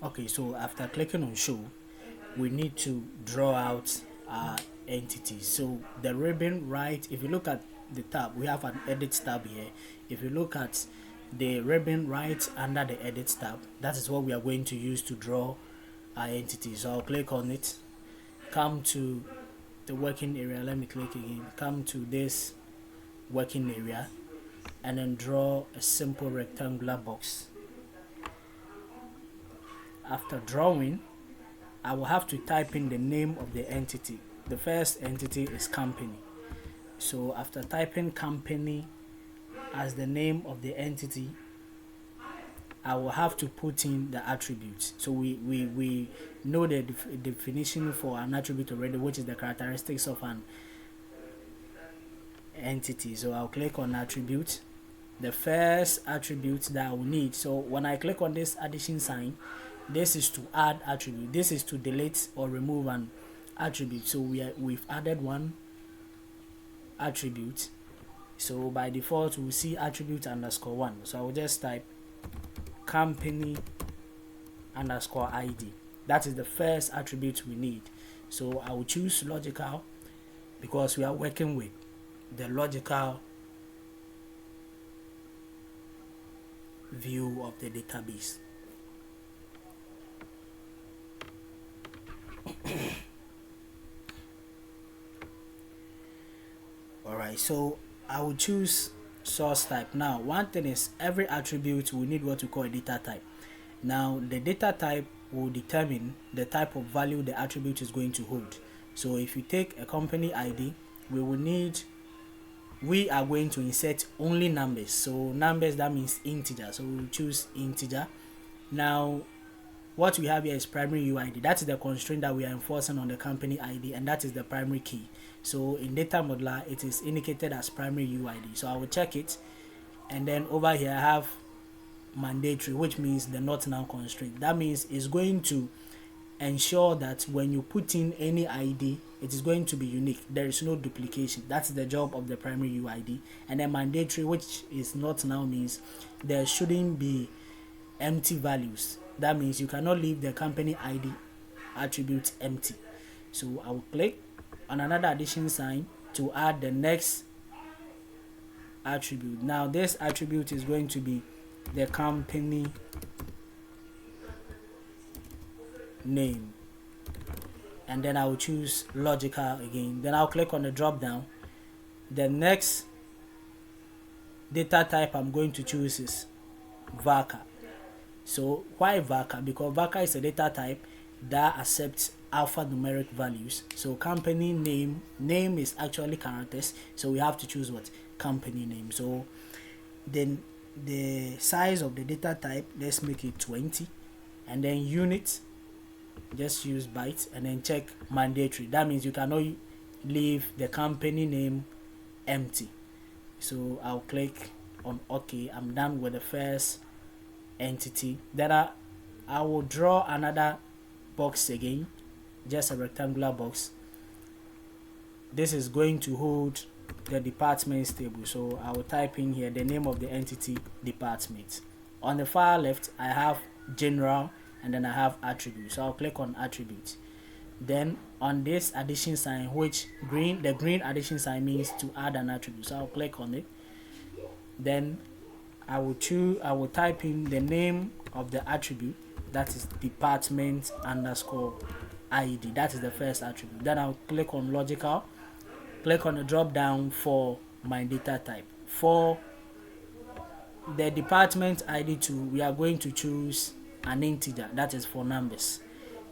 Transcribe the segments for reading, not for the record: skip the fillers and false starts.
Okay, so after clicking on show, we need to draw out our entity. So the ribbon, right, if you look at the tab, we have an edit tab here. If you look at the ribbon right under the edit tab, that is what we are going to use to draw our entity. So I'll click on it, come to the working area. Let me click again, come to this working area, and then draw a simple rectangular box. After drawing, I will have to type in the name of the entity. The first entity is company. So after typing company as the name of the entity, I will have to put in the attributes. So we know the definition for an attribute already, which is the characteristics of an entity. So I'll click on attribute. The first attribute that I will need. So when I click on this addition sign, this is to add attribute. This is to delete or remove an attribute. So we've added one attribute. So by default we'll see attribute underscore 1. So I will just type company underscore ID. That is the first attribute we need. So I will choose logical because we are working with the logical view of the database. Alright, so I will choose source type. Now one thing is, every attribute will need what we call a data type. Now the data type will determine the type of value the attribute is going to hold. So if you take a company ID, we are going to insert only numbers. So numbers, that means integer, so we'll choose integer. Now what we have here is primary UID. That is the constraint that we are enforcing on the company ID, and that is the primary key. So in data modeler it is indicated as primary UID. So I will check it, and then over here I have mandatory, which means the not now constraint. That means it's going to ensure that when you put in any ID, it is going to be unique. There is no duplication. That's the job of the primary UID. And then mandatory, which is not now, means there shouldn't be empty values. That means you cannot leave the company ID attribute empty. So I will click on another addition sign to add the next attribute. Now this attribute is going to be the company name, and then I will choose logical again. Then I'll click on the drop down. The next data type I'm going to choose is varchar. So why varchar? Because varchar is a data type that accepts alphanumeric values. So company name is actually characters, so we have to choose what? Company name. So then the size of the data type, let's make it 20, and then unit, just use bytes, and then check mandatory. That means you cannot leave the company name empty. So I'll click on OK. I'm done with the first entity. Then I will draw another box again, just a rectangular box. This is going to hold the departments table. So I will type in here the name of the entity, department. On the far left I have general, and then I have attribute. So I'll click on attribute. Then on this addition sign, which the green addition sign means to add an attribute, so I'll click on it. Then I will type in the name of the attribute, that is department underscore ID. That is the first attribute. Then I'll click on logical, click on the drop down for my data type. For the department ID 2, we are going to choose an integer, that is for numbers.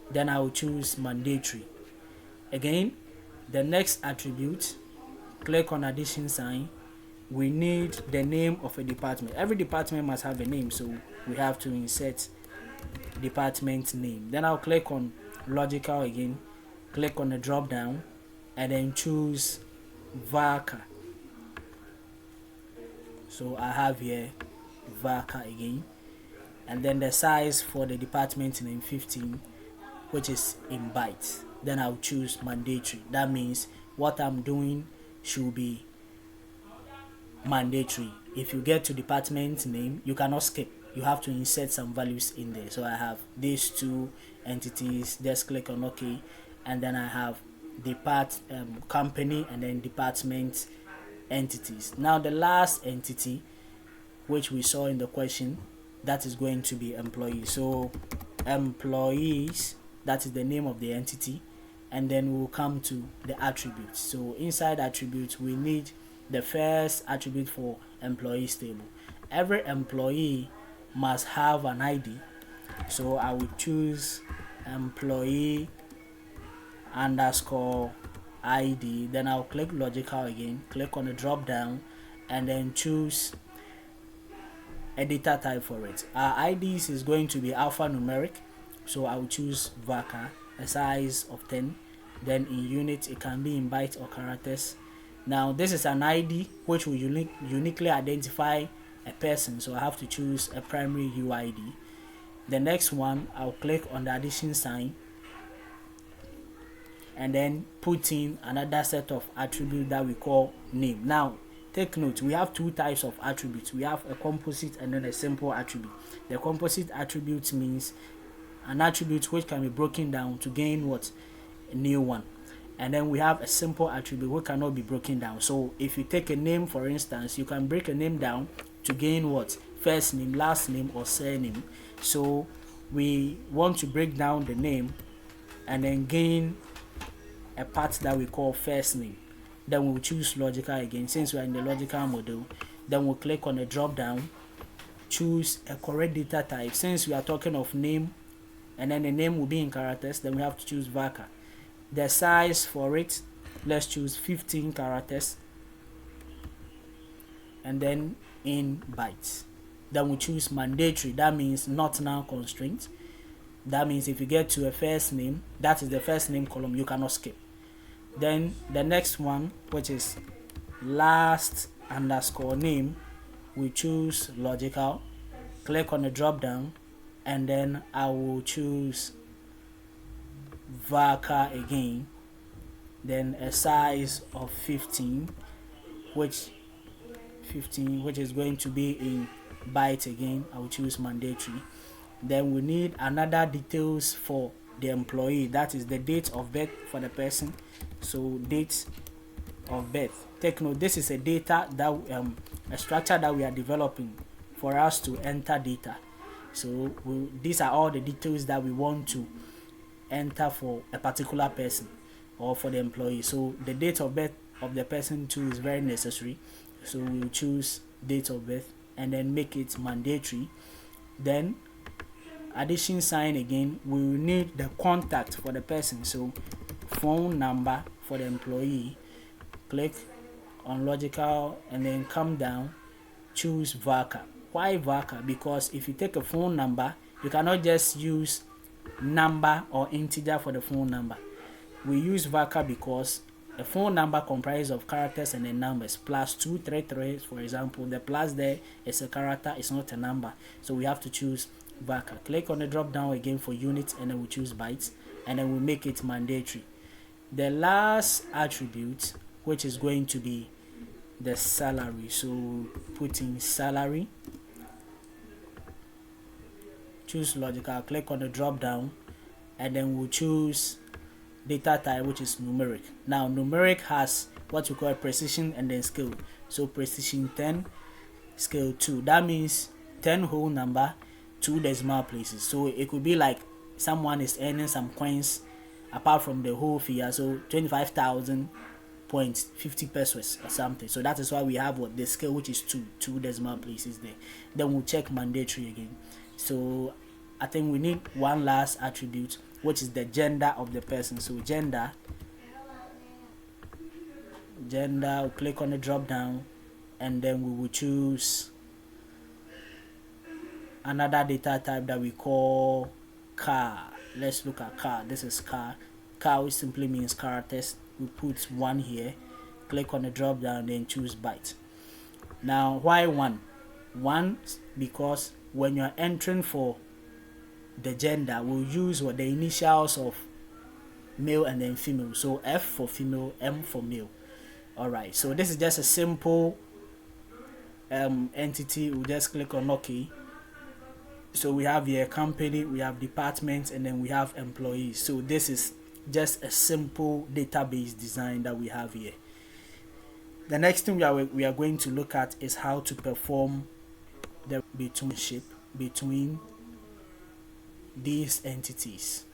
Then I will choose mandatory. Again, the next attribute, click on addition sign. We need the name of a department. Every department must have a name, so we have to insert department name. Then I'll click on logical again, click on the drop down, and then choose varchar. So I have here varchar again, and then the size for the department name 15, which is in bytes. Then I'll choose mandatory. That means what I'm doing should be mandatory. If you get to department name, you cannot skip. you have to insert some values in there. So I have these two entities, just click on OK, and then I have company and then department entities. Now the last entity which we saw in the question, that is going to be employees. So employees, that is the name of the entity, and then we'll come to the attributes. So inside attributes, we need the first attribute for employees table. Every employee must have an ID, so I will choose employee underscore ID. Then I'll click logical again, click on the drop down, and then choose a data type for it. Our IDs is going to be alphanumeric, so I will choose VARCHAR, a size of 10. Then in units, it can be in bytes or characters. Now this is an ID which will uniquely identify a person, so I have to choose a primary UID. The next one, I'll click on the addition sign and then put in another set of attributes that we call name. Now take note, we have two types of attributes. We have a composite and then a simple attribute. The composite attribute means an attribute which can be broken down to gain what? A new one. And then we have a simple attribute which cannot be broken down. So if you take a name, for instance, you can break a name down to gain what? First name, last name, or surname. So we want to break down the name and then gain a part that we call first name. Then we'll choose logical again, since we're in the logical model. Then we'll click on the drop down, choose a correct data type. Since we are talking of name and then the name will be in characters, then we have to choose VARCHAR. The size for it, let's choose 15 characters, and then in bytes. Then we choose mandatory, that means not now constraint. That means if you get to a first name, that is the first name column, you cannot skip. Then the next one, which is last underscore name, we choose logical, click on the drop down, and then I will choose VARCHAR again, then a size of 15, which is going to be in bytes again. I will choose mandatory. Then we need another details for the employee, that is the date of birth for the person. So date of birth, take note, this is a data that a structure that we are developing for us to enter data. So these are all the details that we want to enter for a particular person or for the employee. So the date of birth of the person too is very necessary, so we'll choose date of birth and then make it mandatory. Then addition sign again, we will need the contact for the person, so phone number for the employee. Click on logical and then come down, choose VARCHAR. Why VARCHAR? Because if you take a phone number, you cannot just use number or integer for the phone number. We use VARCHAR because a phone number comprises of characters and then numbers. +233, for example, the plus there is a character, it's not a number, so we have to choose VARCHAR. Click on the drop down again for units and then we choose bytes, and then we make it mandatory. The last attribute, which is going to be the salary, so put in salary, choose logical, click on the drop down, and then we'll choose data type, which is numeric. Now numeric has what we call precision and then scale. So precision 10, scale 2, that means 10 whole number, 2 decimal places. So it could be like someone is earning some coins apart from the whole figure, so 25,000.50 pesos or something. So that is why we have what the scale, which is 2 decimal places there. Then we'll check mandatory again. So I think we need one last attribute, which is the gender of the person. So gender, we'll click on the drop down, and then we will choose another data type that we call car. Let's look at car. This is car, which simply means characters. We put 1 here, click on the drop down, then choose byte. Now why 1 because when you're entering for the gender, we'll use what the initials of male and then female, so F for female, M for male. Alright, so this is just a simple entity. We'll just click on OK, So we have here company, we have departments, and then we have employees. So this is just a simple database design that we have here. The next thing we are going to look at is how to perform the between these entities.